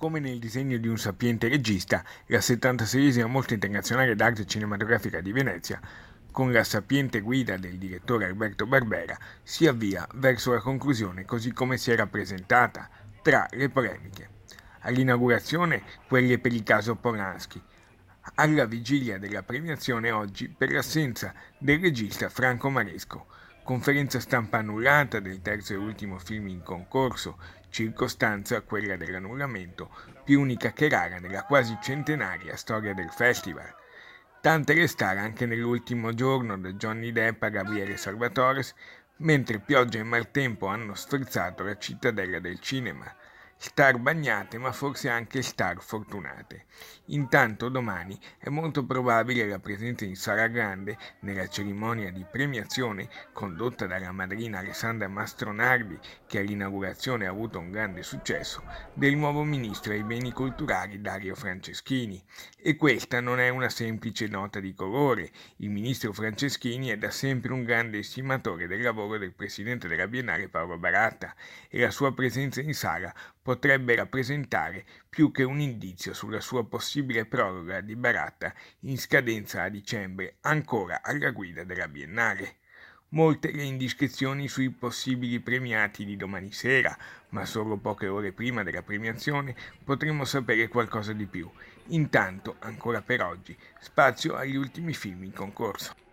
Come nel disegno di un sapiente regista, la 76esima Mostra Internazionale d'Arte Cinematografica di Venezia, con la sapiente guida del direttore Alberto Barbera, si avvia verso la conclusione così come si era presentata, tra le polemiche. All'inaugurazione quelle per il caso Polanski, alla vigilia della premiazione oggi per l'assenza del regista Franco Maresco. Conferenza stampa annullata del terzo e ultimo film in concorso, circostanza, quella dell'annullamento, più unica che rara nella quasi centenaria storia del festival. Tante le star anche nell'ultimo giorno, da Johnny Depp a Gabriele Salvatores, mentre pioggia e maltempo hanno sferzato la cittadella del cinema. Star bagnate, ma forse anche star fortunate. Intanto domani è molto probabile la presenza in Sala Grande, nella cerimonia di premiazione condotta dalla madrina Alessandra Mastronardi, che all'inaugurazione ha avuto un grande successo, del nuovo ministro ai beni culturali Dario Franceschini. E questa non è una semplice nota di colore. Il ministro Franceschini è da sempre un grande estimatore del lavoro del presidente della Biennale Paolo Baratta e la sua presenza in sala potrebbe rappresentare più che un indizio sulla sua possibile proroga di Baratta in scadenza a dicembre, ancora alla guida della Biennale. Molte le indiscrezioni sui possibili premiati di domani sera, ma solo poche ore prima della premiazione potremo sapere qualcosa di più. Intanto, ancora per oggi, spazio agli ultimi film in concorso.